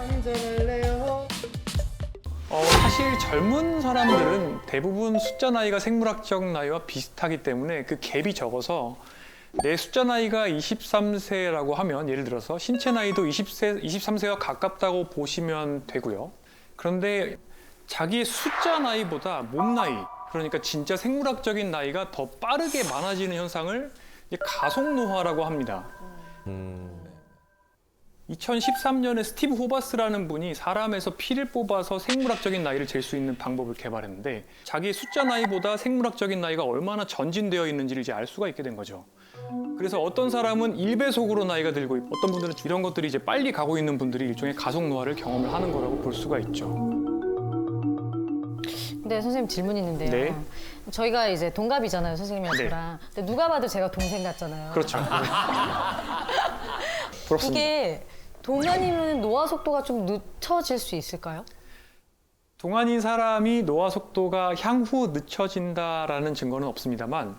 한잔할래요? 사실 젊은 사람들은 대부분 숫자 나이가 생물학적 나이와 비슷하기 때문에 그 갭이 적어서 내 숫자 나이가 23세라고 하면 예를 들어서 신체 나이도 23세와 가깝다고 보시면 되고요. 그런데 자기의 숫자 나이보다 몸 나이, 그러니까 진짜 생물학적인 나이가 더 빠르게 많아지는 현상을 이제 가속노화라고 합니다. 2013년에 스티브 호바스라는 분이 사람에서 피를 뽑아서 생물학적인 나이를 잴 수 있는 방법을 개발했는데 자기의 숫자 나이보다 생물학적인 나이가 얼마나 전진되어 있는지를 이제 알 수가 있게 된 거죠. 그래서 어떤 사람은 1배속으로 나이가 들고 있고 어떤 분들은 이런 것들이 이제 빨리 가고 있는 분들이 일종의 가속노화를 경험을 하는 거라고 볼 수가 있죠. 근데 선생님 질문이 있는데요. 네. 저희가 이제 동갑이잖아요, 선생님이랑 네. 저랑. 근데 누가 봐도 제가 동생 같잖아요. 그렇죠. 부럽습니다. 이게 동안이면 노화 속도가 좀 늦춰질 수 있을까요? 동안인 사람이 노화 속도가 향후 늦춰진다라는 증거는 없습니다만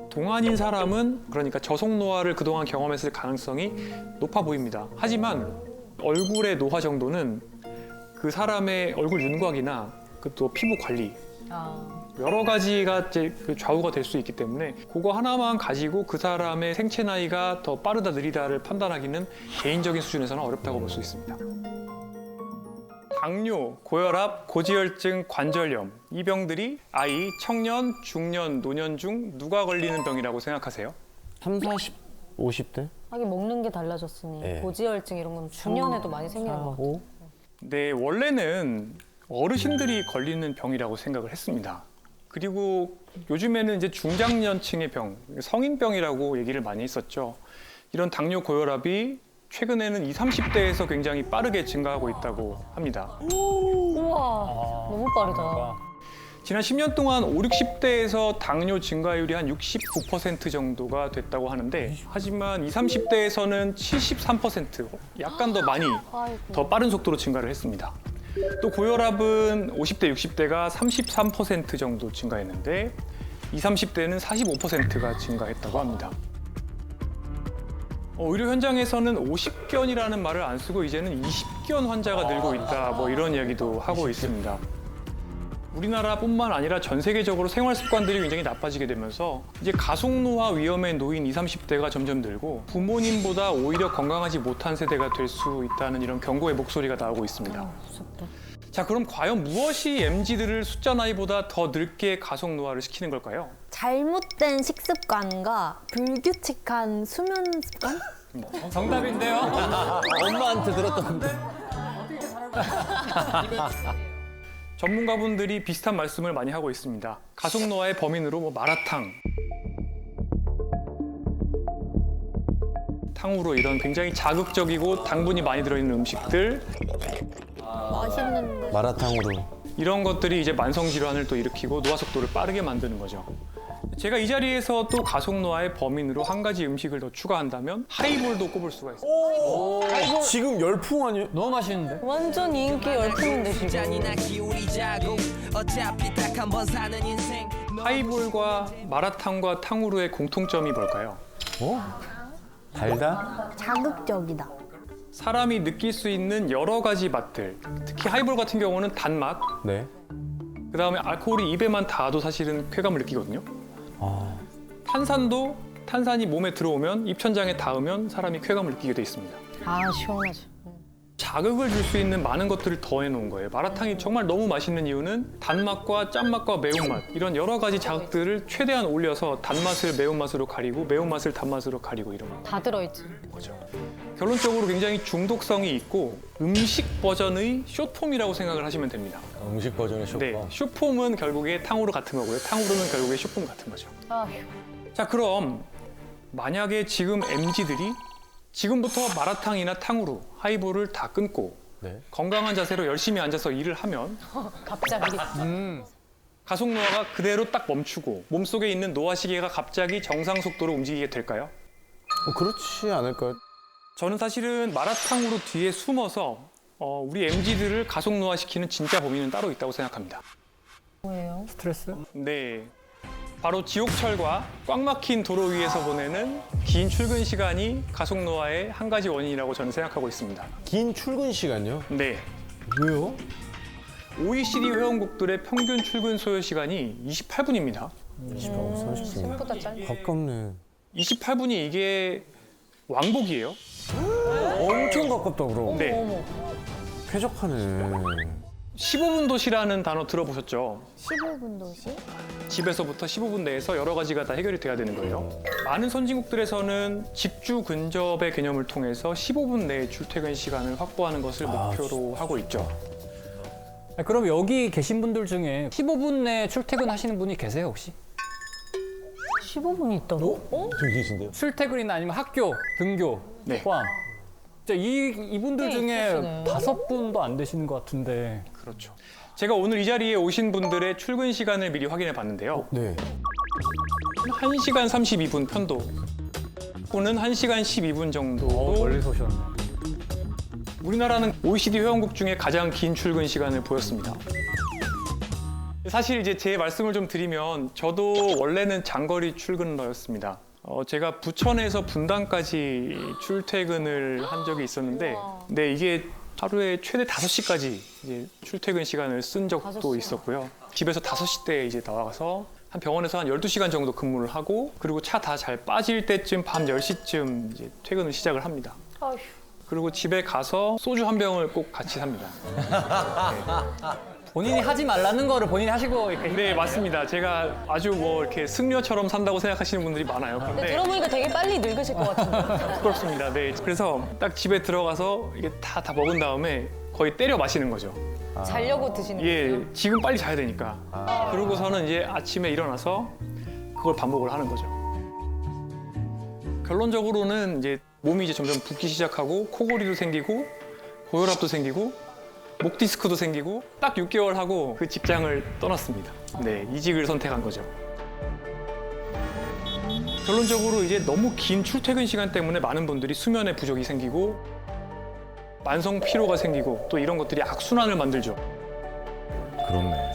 동안인 사람은 그러니까 저속노화를 그동안 경험했을 가능성이 높아 보입니다. 하지만 얼굴의 노화 정도는 그 사람의 얼굴 윤곽이나 또 피부 관리 여러 가지가 이제 그 좌우가 될 수 있기 때문에 그거 하나만 가지고 그 사람의 생체 나이가 더 빠르다 느리다를 판단하기는 개인적인 수준에서는 어렵다고 볼 수 있습니다. 당뇨, 고혈압, 고지혈증, 관절염 이 병들이 아이, 청년, 중년, 노년 중 누가 걸리는 병이라고 생각하세요? 3, 40, 50대? 하긴 먹는 게 달라졌으니 네. 고지혈증 이런 건 중년에도 많이 생기는 것 같아요. 5? 네, 원래는 어르신들이 걸리는 병이라고 생각을 했습니다. 그리고 요즘에는 이제 중장년층의 병, 성인병이라고 얘기를 많이 했었죠. 이런 당뇨, 고혈압이 최근에는 20, 30대에서 굉장히 빠르게 증가하고 있다고 합니다. 우와, 너무 빠르다. 지난 10년 동안 5, 60대에서 당뇨 증가율이 한 69% 정도가 됐다고 하는데 하지만 20, 30대에서는 73%, 약간 더 많이 더 빠른 속도로 증가를 했습니다. 또 고혈압은 50대, 60대가 33% 정도 증가했는데 20, 30대는 45%가 증가했다고 합니다. 의료 현장에서는 50견이라는 말을 안 쓰고 이제는 20견 환자가 늘고 있다, 뭐 이런 이야기도 하고 있습니다. 우리나라뿐만 아니라 전 세계적으로 생활 습관들이 굉장히 나빠지게 되면서 이제 가속노화 위험에 놓인 20, 30대가 점점 늘고 부모님보다 오히려 건강하지 못한 세대가 될 수 있다는 이런 경고의 목소리가 나오고 있습니다. 무섭다. 자, 그럼 과연 무엇이 MZ들을 숫자 나이보다 더 늙게 가속노화를 시키는 걸까요? 잘못된 식습관과 불규칙한 수면 습관? 정답인데요? 엄마한테 들었던데. 전문가분들이 비슷한 말씀을 많이 하고 있습니다. 가속노화의 범인으로 마라탕, 탕후루 이런 굉장히 자극적이고 당분이 많이 들어있는 음식들 맛있는데. 마라탕으로. 이런 것들이 이제 만성 질환을 또 일으키고 노화 속도를 빠르게 만드는 거죠. 제가 이 자리에서 또 가속노화의 범인으로 한 가지 음식을 더 추가한다면 하이볼도 꼽을 수가 있습니다. 지금 열풍 아니에요? 너무 맛있는데? 완전 인기 열풍인데 지금. 잔이나 기울이자고 어차피 딱 한 번 사는 인생 하이볼과 마라탕과 탕후루의 공통점이 뭘까요? 달다? 자극적이다. 사람이 느낄 수 있는 여러 가지 맛들, 특히 하이볼 같은 경우는 단맛, 네. 그다음에 알코올이 입에만 닿아도 사실은 쾌감을 느끼거든요. 아, 탄산이 몸에 들어오면 입천장에 닿으면 사람이 쾌감을 느끼게 돼 있습니다. 아, 시원하죠. 자극을 줄 수 있는 많은 것들을 더해 놓은 거예요. 마라탕이 정말 너무 맛있는 이유는 단맛과 짠맛과 매운맛 이런 여러 가지 자극들을 최대한 올려서 단맛을 매운맛으로 가리고 매운맛을 단맛으로 가리고 이런 다 들어있지. 거죠. 결론적으로 굉장히 중독성이 있고 음식 버전의 숏폼이라고 생각을 하시면 됩니다. 음식 버전의 쇼파. 네, 숏폼은 결국에 탕후루 같은 거고요. 탕후루는 결국에 숏폼 같은 거죠. 아휴. 자, 그럼 만약에 지금 MZ들이 지금부터 마라탕이나 탕후루, 하이볼을 다 끊고 네. 건강한 자세로 열심히 앉아서 일을 하면 갑자기. 가속노화가 그대로 딱 멈추고 몸속에 있는 노화 시계가 갑자기 정상 속도로 움직이게 될까요? 그렇지 않을까요? 저는 사실은 마라탕으로 뒤에 숨어서 우리 MZ들을 가속노화시키는 진짜 범인은 따로 있다고 생각합니다. 뭐예요? 스트레스? 네. 바로 지옥철과 꽉 막힌 도로 위에서 보내는 긴 출근 시간이 가속 노화의 한 가지 원인이라고 저는 생각하고 있습니다. 긴 출근 시간요? 네. 왜요? OECD 회원국들의 평균 출근 소요 시간이 28분입니다. 30분. 생각보다 짧네. 가깝네. 28분이 이게 왕복이에요. 엄청 가깝다 그럼. 네. 어머. 쾌적하네. 15분 도시라는 단어 들어보셨죠? 15분 도시? 집에서부터 15분 내에서 여러 가지가 다 해결이 돼야 되는 거예요. 많은 선진국들에서는 직주 근접의 개념을 통해서 15분 내에 출퇴근 시간을 확보하는 것을 목표로 하고 있죠. 그럼 여기 계신 분들 중에 15분 내에 출퇴근하시는 분이 계세요 혹시? 15분이 있다고? 저기 계신데요? 출퇴근이나 아니면 학교, 등교 네. 포함. 진짜 이분들 꽤 중에 있으시네. 5분도 안 되시는 것 같은데. 그렇죠. 제가 오늘 이 자리에 오신 분들의 출근 시간을 미리 확인해 봤는데요. 네. 1시간 32분 편도 또는 1시간 12분 정도. 멀리서 오셨네. 우리나라는 OECD 회원국 중에 가장 긴 출근 시간을 보였습니다. 사실 이제 제 말씀을 좀 드리면 저도 원래는 장거리 출근러였습니다. 제가 부천에서 분당까지 출퇴근을 한 적이 있었는데, 네, 이게 하루에 최대 5시까지 이제 출퇴근 시간을 쓴 적도 5시. 있었고요. 집에서 5시 때 이제 나와서 한 병원에서 한 12시간 정도 근무를 하고, 그리고 차 다 잘 빠질 때쯤 밤 10시쯤 이제 퇴근을 시작을 합니다. 아휴. 그리고 집에 가서 소주 한 병을 꼭 같이 삽니다. 본인이 하지 말라는 거를 본인이 하시고 이렇게. 네, 맞습니다. 제가 아주 뭐 이렇게 승려처럼 산다고 생각하시는 분들이 많아요. 근데 그런데 들어보니까 되게 빨리 늙으실 것 같은데. 부끄럽습니다. 네, 그래서 딱 집에 들어가서 이게 다 먹은 다음에 거의 때려 마시는 거죠. 자려고 드시는 예, 거예요? 지금 빨리 자야 되니까. 그러고서는 이제 아침에 일어나서 그걸 반복을 하는 거죠. 결론적으로는 이제 몸이 이제 점점 붓기 시작하고 코골이도 생기고 고혈압도 생기고 목 디스크도 생기고 딱 6개월 하고 그 직장을 떠났습니다. 네, 이직을 선택한 거죠. 결론적으로 이제 너무 긴 출퇴근 시간 때문에 많은 분들이 수면에 부족이 생기고 만성 피로가 생기고 또 이런 것들이 악순환을 만들죠. 그렇네.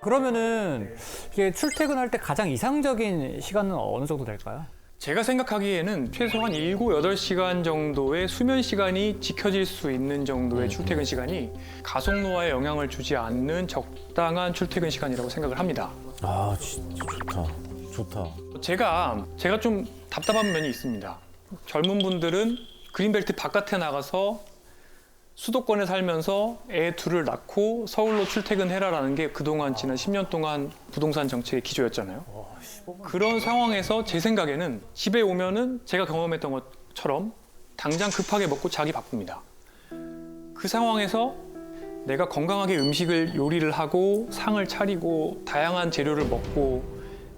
그러면은 이게 출퇴근할 때 가장 이상적인 시간은 어느 정도 될까요? 제가 생각하기에는 최소한 7, 8시간 정도의 수면 시간이 지켜질 수 있는 정도의 출퇴근 시간이 가속 노화에 영향을 주지 않는 적당한 출퇴근 시간이라고 생각을 합니다. 아, 진짜 좋다. 좋다. 제가 좀 답답한 면이 있습니다. 젊은 분들은 그린벨트 바깥에 나가서 수도권에 살면서 애 둘을 낳고 서울로 출퇴근해라라는 게 그동안 지난 10년 동안 부동산 정책의 기조였잖아요. 그런 상황에서 제 생각에는 집에 오면은 제가 경험했던 것처럼 당장 급하게 먹고 자기 바쁩니다. 그 상황에서 내가 건강하게 음식을 요리를 하고 상을 차리고 다양한 재료를 먹고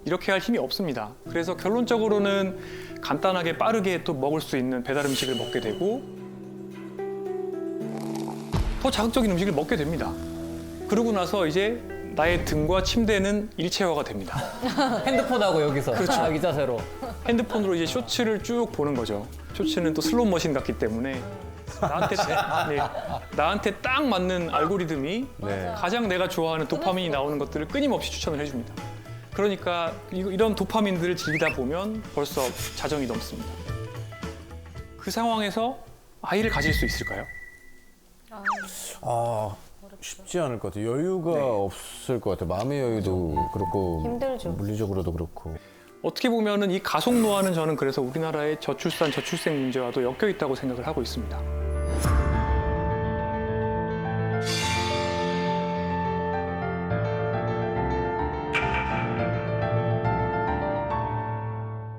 이렇게 할 힘이 없습니다. 그래서 결론적으로는 간단하게 빠르게 또 먹을 수 있는 배달 음식을 먹게 되고 더 자극적인 음식을 먹게 됩니다. 그러고 나서 이제 나의 등과 침대는 일체화가 됩니다. 핸드폰하고 여기서 그렇죠. 자기 자세로. 핸드폰으로 이제 쇼츠를 쭉 보는 거죠. 쇼츠는 또 슬롯 머신 같기 때문에 나한테 딱 맞는 알고리즘이 네. 가장 내가 좋아하는 도파민이 나오는 것들을 끊임없이 추천을 해줍니다. 그러니까 이런 도파민들을 즐기다 보면 벌써 자정이 넘습니다. 그 상황에서 아이를 가질 수 있을까요? 아, 쉽지 않을 것 같아요. 여유가 네. 없을 것 같아요. 마음의 여유도 그렇고 힘들죠. 물리적으로도 그렇고. 어떻게 보면은 이 가속 노화는 저는 그래서 우리나라의 저출산, 저출생 문제와도 엮여 있다고 생각을 하고 있습니다.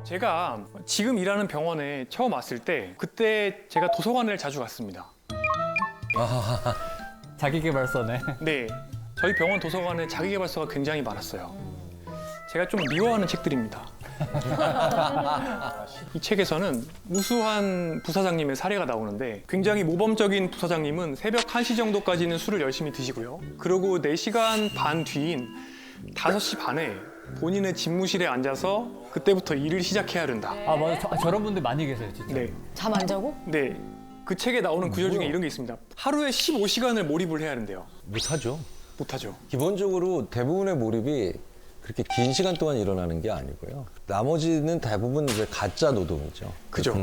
제가 지금 일하는 병원에 처음 왔을 때 그때 제가 도서관을 자주 갔습니다. 자기계발서네. 네, 저희 병원 도서관에 자기계발서가 굉장히 많았어요. 제가 좀 미워하는 책들입니다. 이 책에서는 우수한 부사장님의 사례가 나오는데 굉장히 모범적인 부사장님은 새벽 1시 정도까지는 술을 열심히 드시고요. 그리고 4시간 반 뒤인 5시 반에 본인의 집무실에 앉아서 그때부터 일을 시작해야 된다. 아 맞아. 저런 분들 많이 계세요 진짜. 네, 잠 안 자고? 네. 그 책에 나오는 구절 중에 이런 게 있습니다. 하루에 15시간을 몰입을 해야 된대요. 못하죠. 못하죠. 기본적으로 대부분의 몰입이 그렇게 긴 시간 동안 일어나는 게 아니고요. 나머지는 대부분 이제 가짜 노동이죠. 그죠?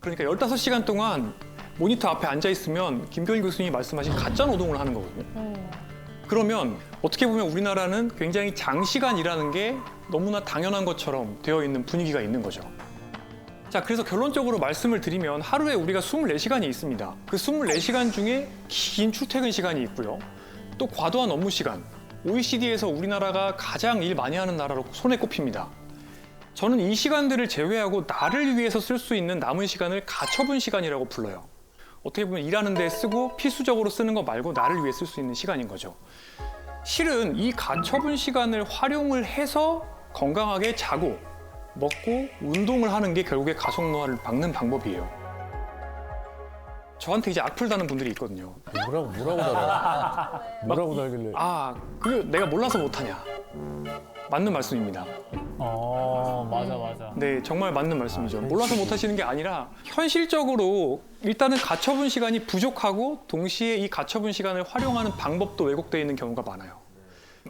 그러니까 15시간 동안 모니터 앞에 앉아 있으면 김경일 교수님이 말씀하신 가짜 노동을 하는 거거든요. 그러면 어떻게 보면 우리나라는 굉장히 장시간 일하는 게 너무나 당연한 것처럼 되어 있는 분위기가 있는 거죠. 자, 그래서 결론적으로 말씀을 드리면 하루에 우리가 24시간이 있습니다. 그 24시간 중에 긴 출퇴근 시간이 있고요. 또 과도한 업무 시간. OECD에서 우리나라가 가장 일 많이 하는 나라로 손에 꼽힙니다. 저는 이 시간들을 제외하고 나를 위해서 쓸 수 있는 남은 시간을 가처분 시간이라고 불러요. 어떻게 보면 일하는 데 쓰고 필수적으로 쓰는 거 말고 나를 위해 쓸 수 있는 시간인 거죠. 실은 이 가처분 시간을 활용을 해서 건강하게 자고 먹고 운동을 하는 게 결국에 가속노화를 막는 방법이에요. 저한테 이제 악플 다는 분들이 있거든요. 뭐라고 달아요? 뭐라고 달길래? 아, 그게 내가 몰라서 못하냐. 맞는 말씀입니다. 맞아. 네, 정말 맞는 말씀이죠. 몰라서 못하시는 게 아니라 현실적으로 일단은 가처분 시간이 부족하고 동시에 이 가처분 시간을 활용하는 방법도 왜곡되어 있는 경우가 많아요.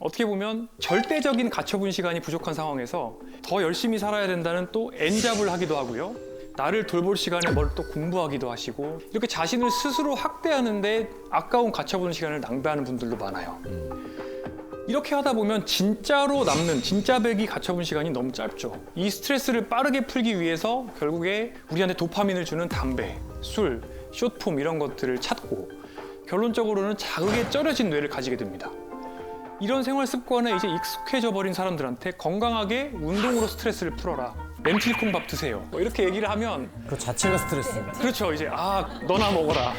어떻게 보면 절대적인 가처분 시간이 부족한 상황에서 더 열심히 살아야 된다는 또 N잡을 하기도 하고요. 나를 돌볼 시간에 뭘 또 공부하기도 하시고 이렇게 자신을 스스로 학대하는데 아까운 가처분 시간을 낭비하는 분들도 많아요. 이렇게 하다 보면 진짜로 남는 진짜배기 가처분 시간이 너무 짧죠. 이 스트레스를 빠르게 풀기 위해서 결국에 우리한테 도파민을 주는 담배, 술, 숏폼 이런 것들을 찾고 결론적으로는 자극에 쩔여진 뇌를 가지게 됩니다. 이런 생활 습관에 이제 익숙해져 버린 사람들한테 건강하게 운동으로 스트레스를 풀어라. 렌틸콩밥 드세요. 뭐 이렇게 얘기를 하면 그 자체가 스트레스입니다. 그렇죠. 이제 너나 먹어라.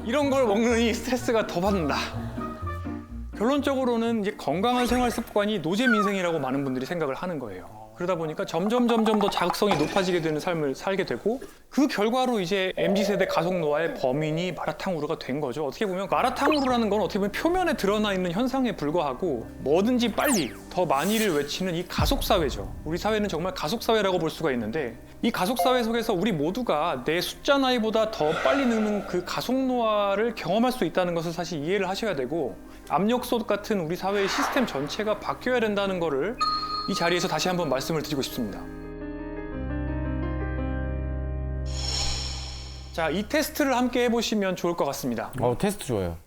이런 걸 먹느니 스트레스가 더 받는다. 결론적으로는 이제 건강한 생활 습관이 노제 민생이라고 많은 분들이 생각을 하는 거예요. 그러다 보니까 점점 더 자극성이 높아지게 되는 삶을 살게 되고 그 결과로 이제 MZ세대 가속노화의 범인이 마라탕우르가 된 거죠. 어떻게 보면 마라탕우르라는 건 어떻게 보면 표면에 드러나 있는 현상에 불과하고 뭐든지 빨리 더 많이를 외치는 이 가속사회죠. 우리 사회는 정말 가속사회라고 볼 수가 있는데 이 가속사회 속에서 우리 모두가 내 숫자 나이보다 더 빨리 늙는 그 가속노화를 경험할 수 있다는 것을 사실 이해를 하셔야 되고 압력솥 같은 우리 사회의 시스템 전체가 바뀌어야 된다는 거를 이 자리에서 다시 한번 말씀을 드리고 싶습니다. 자, 이 테스트를 함께 해보시면 좋을 것 같습니다. 테스트 좋아요.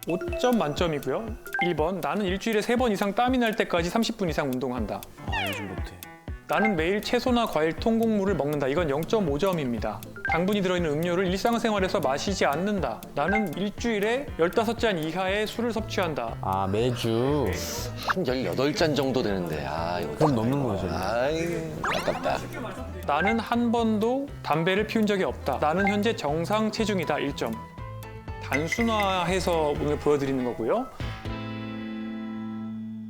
5점 만점이고요. 1번, 나는 일주일에 3번 이상 땀이 날 때까지 30분 이상 운동한다. 요즘 못해. 나는 매일 채소나 과일, 통곡물을 먹는다. 이건 0.5점입니다. 당분이 들어있는 음료를 일상생활에서 마시지 않는다. 나는 일주일에 15잔 이하의 술을 섭취한다. 매주. 한 18잔 정도 되는데 이거 그럼 넘는 거죠. 아깝다. 나는 한 번도 담배를 피운 적이 없다. 나는 현재 정상 체중이다. 1점. 단순화해서 오늘 보여드리는 거고요.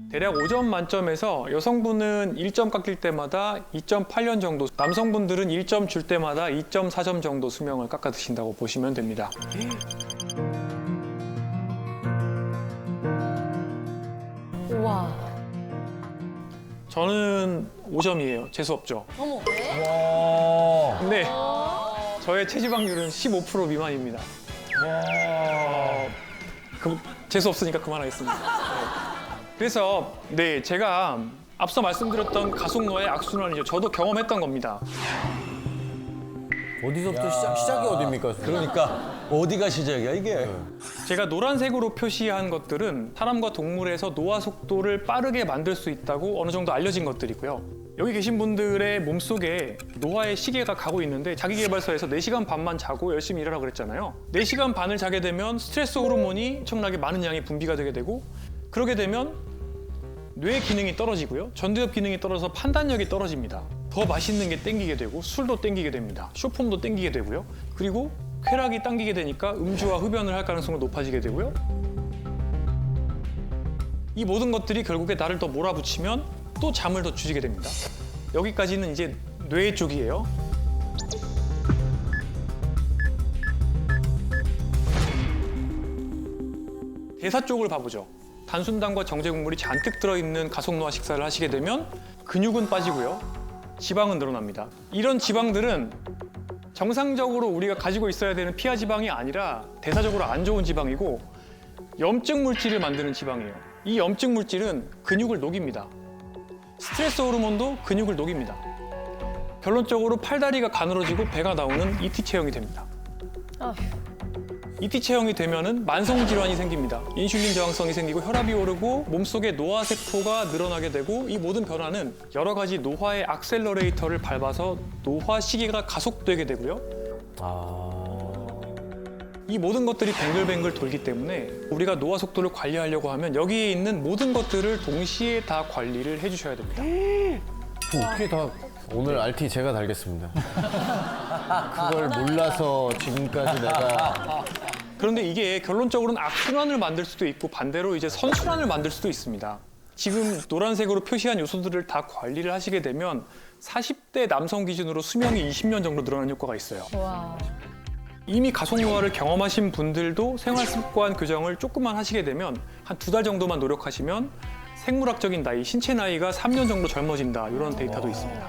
대략 5점 만점에서 여성분은 1점 깎일 때마다 2.8년 정도, 남성분들은 1점 줄 때마다 2.4점 정도 수명을 깎아 드신다고 보시면 됩니다. 우와. 저는 5점이에요. 재수 없죠. 어머. 근데 저의 체지방률은 15% 미만입니다. 재수 없으니까 그만하겠습니다. 그래서 제가 앞서 말씀드렸던 가속노화의 악순환이죠. 저도 경험했던 겁니다. 어디서부터 시작이 어딥니까? 그러니까 어디가 시작이야 이게? 제가 노란색으로 표시한 것들은 사람과 동물에서 노화 속도를 빠르게 만들 수 있다고 어느 정도 알려진 것들이고요. 여기 계신 분들의 몸속에 노화의 시계가 가고 있는데 자기계발서에서 4시간 반만 자고 열심히 일하라고 그랬잖아요. 4시간 반을 자게 되면 스트레스 호르몬이 엄청나게 많은 양이 분비가 되게 되고 그러게 되면 뇌 기능이 떨어지고요. 전두엽 기능이 떨어져서 판단력이 떨어집니다. 더 맛있는 게 땡기게 되고 술도 땡기게 됩니다. 쇼폼도 땡기게 되고요. 그리고 쾌락이 당기게 되니까 음주와 흡연을 할 가능성도 높아지게 되고요. 이 모든 것들이 결국에 나를 더 몰아붙이면 또 잠을 더 주지게 됩니다. 여기까지는 이제 뇌 쪽이에요. 대사 쪽을 봐보죠. 단순당과 정제국물이 잔뜩 들어있는 가속노화 식사를 하시게 되면 근육은 빠지고요. 지방은 늘어납니다. 이런 지방들은 정상적으로 우리가 가지고 있어야 되는 피하 지방이 아니라 대사적으로 안 좋은 지방이고 염증 물질을 만드는 지방이에요. 이 염증 물질은 근육을 녹입니다. 스트레스 호르몬도 근육을 녹입니다. 결론적으로 팔다리가 가늘어지고 배가 나오는 ET 체형이 됩니다. 아휴. ET 체형이 되면은 만성 질환이 생깁니다. 인슐린 저항성이 생기고 혈압이 오르고 몸속에 노화 세포가 늘어나게 되고 이 모든 변화는 여러 가지 노화의 액셀러레이터를 밟아서 노화 시기가 가속되게 되고요. 이 모든 것들이 뱅글뱅글 돌기 때문에 우리가 노화 속도를 관리하려고 하면 여기에 있는 모든 것들을 동시에 다 관리를 해주셔야 됩니다. 어떻게 다 오늘 RT 제가 달겠습니다. 그걸 몰라서 지금까지 내가 그런데 이게 결론적으로는 악순환을 만들 수도 있고 반대로 이제 선순환을 만들 수도 있습니다. 지금 노란색으로 표시한 요소들을 다 관리를 하시게 되면 40대 남성 기준으로 수명이 20년 정도 늘어나는 효과가 있어요. 와. 이미 가속노화를 경험하신 분들도 생활습관 교정을 조금만 하시게 되면 한 2달 정도만 노력하시면 생물학적인 나이, 신체 나이가 3년 정도 젊어진다 이런 데이터도 있습니다.